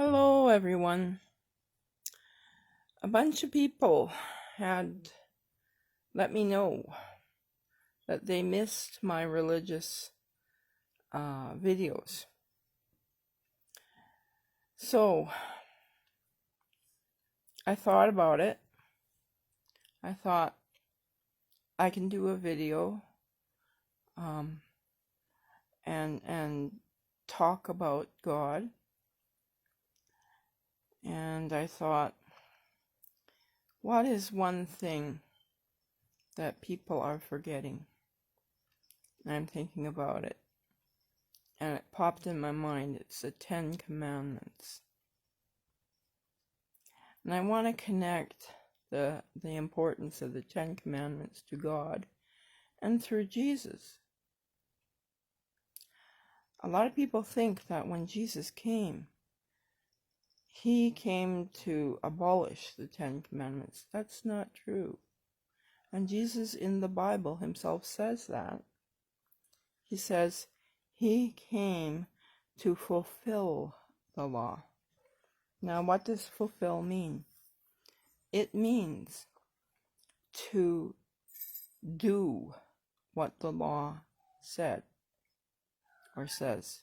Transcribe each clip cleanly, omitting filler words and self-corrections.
Hello, everyone. A bunch of people had let me know that they missed my religious videos. So I thought about it. I thought I can do a video and talk about God. And I thought, what is one thing that people are forgetting? And I'm thinking about it. And it popped in my mind. It's the 10 Commandments. And I want to connect the importance of the 10 Commandments to God and through Jesus. A lot of people think that when Jesus came, he came to abolish the 10 Commandments. That's not true. And Jesus in the Bible himself says that. He says he came to fulfill the law. Now, what does fulfill mean? It means to do what the law said or says,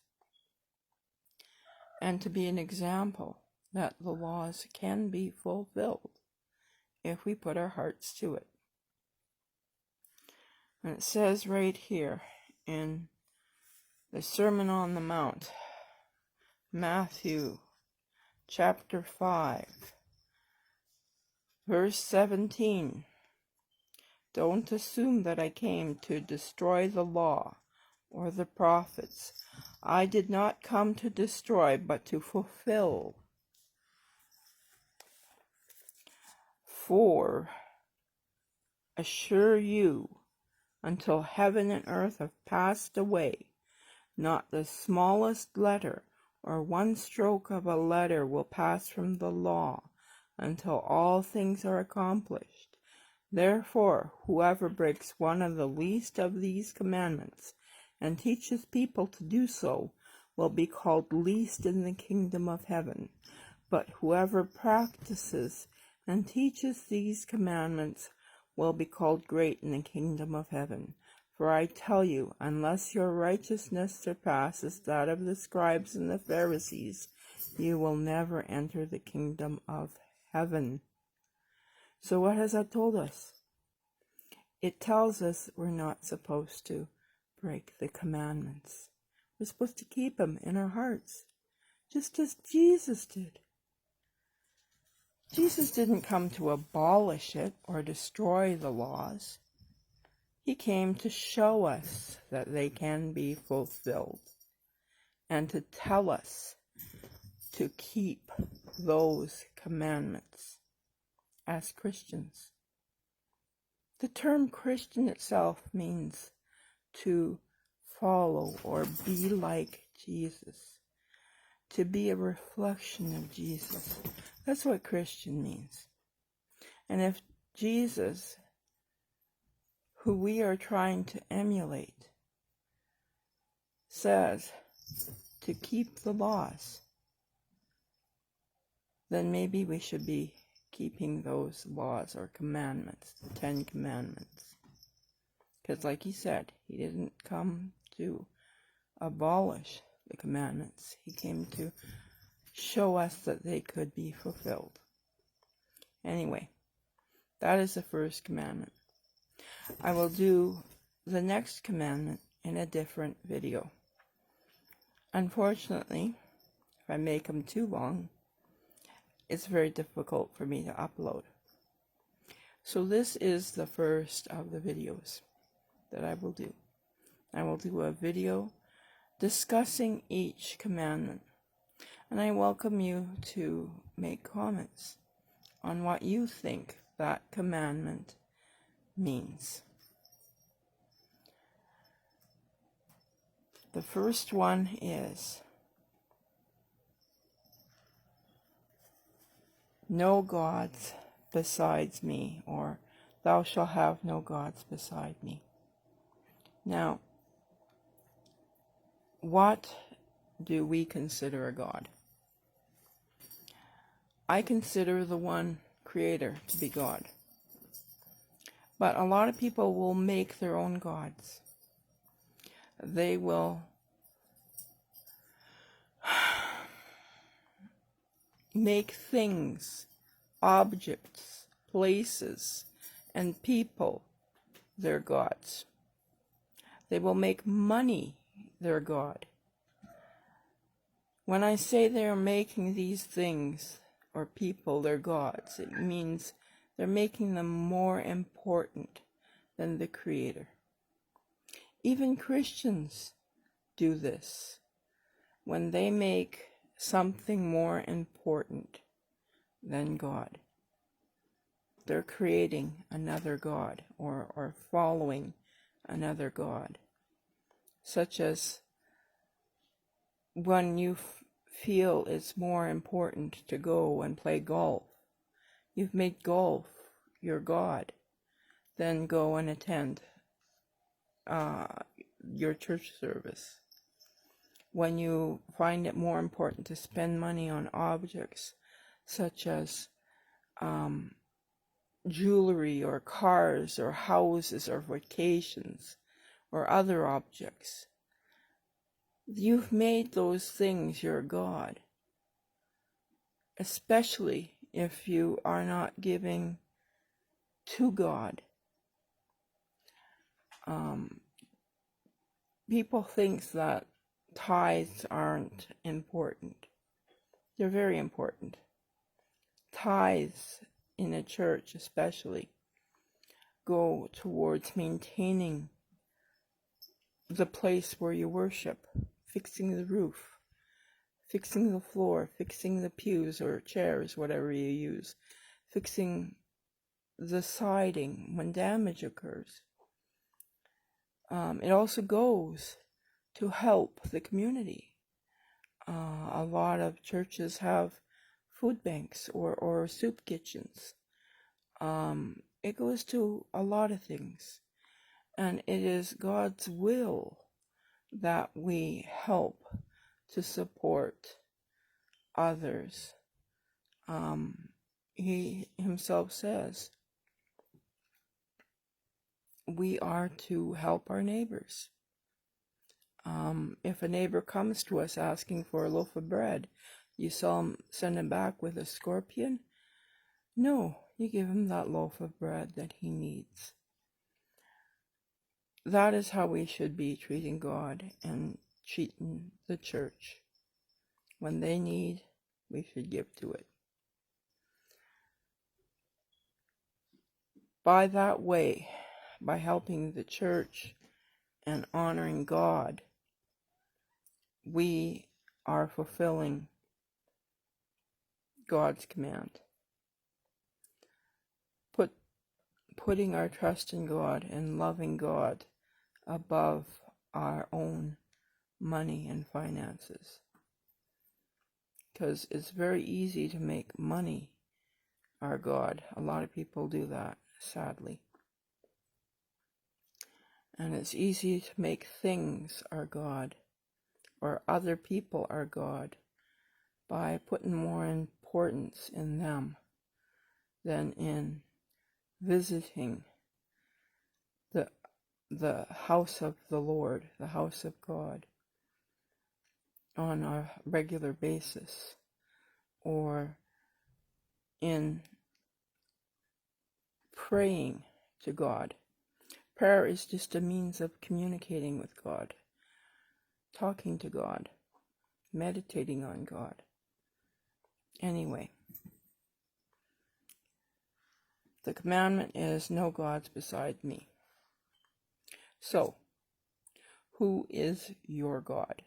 and to be an example that the laws can be fulfilled if we put our hearts to it. And it says right here in the Sermon on the Mount, Matthew chapter 5, verse 17, "Don't assume that I came to destroy the law or the prophets. I did not come to destroy, but to fulfill. For assure you, until heaven and earth have passed away, not the smallest letter or one stroke of a letter will pass from the law until all things are accomplished. Therefore, whoever breaks one of the least of these commandments and teaches people to do so will be called least in the kingdom of heaven. But whoever practices and teaches these commandments will be called great in the kingdom of heaven. For I tell you, unless your righteousness surpasses that of the scribes and the Pharisees, you will never enter the kingdom of heaven." So what has that told us? It tells us we're not supposed to break the commandments. We're supposed to keep them in our hearts, just as Jesus did. Jesus didn't come to abolish it or destroy the laws. He came to show us that they can be fulfilled and to tell us to keep those commandments as Christians. The term Christian itself means to follow or be like Jesus, to be a reflection of Jesus. That's what Christian means. And if Jesus, who we are trying to emulate, says to keep the laws, then maybe we should be keeping those laws or commandments, the 10 Commandments. Because like he said, he didn't come to abolish the commandments. He came to show us that they could be fulfilled. Anyway, that is the first commandment. I will do the next commandment in a different video. Unfortunately, if I make them too long, it's very difficult for me to upload. So this is the first of the videos that I will do. I will do a video discussing each commandment, and I welcome you to make comments on what you think that commandment means. The first one is, "No gods besides me," or "Thou shalt have no gods beside me." Now, what do we consider a god? I consider the one Creator to be God. But a lot of people will make their own gods. They will make things, objects, places, and people their gods. They will make money their God. When I say they are making these things or people their gods, it means they're making them more important than the Creator. Even Christians do this. When they make something more important than God, they're creating another God or following another God. Such as when you feel it's more important to go and play golf, you've made golf your God, then go and attend your church service. When you find it more important to spend money on objects such as jewelry or cars or houses or vacations or other objects, you've made those things your God, especially if you are not giving to God. People think that tithes aren't important. They're very important. Tithes in a church especially go towards maintaining the place where you worship, fixing the roof, fixing the floor, fixing the pews or chairs, whatever you use, fixing the siding when damage occurs. It also goes to help the community. A lot of churches have food banks or soup kitchens. It goes to a lot of things. And it is God's will that we help to support others. He himself says we are to help our neighbors. If a neighbor comes to us asking for a loaf of bread, you send him back with a scorpion? No, you give him that loaf of bread that he needs. That is how we should be treating God and treating the church. When they need, we should give to it. By that way, by helping the church and honoring God, we are fulfilling God's command. Putting our trust in God and loving God above our own money and finances. Because it's very easy to make money our God. A lot of people do that, sadly. And it's easy to make things our God or other people our God by putting more importance in them than in visiting the house of the Lord, the house of God, on a regular basis, or in praying to God. Prayer is just a means of communicating with God, talking to God, meditating on God. Anyway, the commandment is no gods beside me. So, who is your God?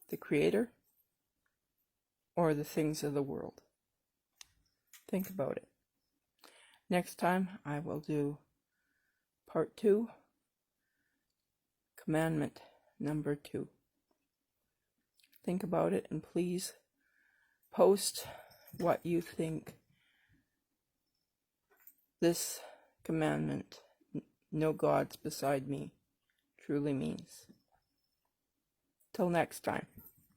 The Creator or the things of the world? Think about it. Next time I will do part 2, commandment number 2. Think about it and please post what you think this commandment, no gods beside me, truly means. Till next time.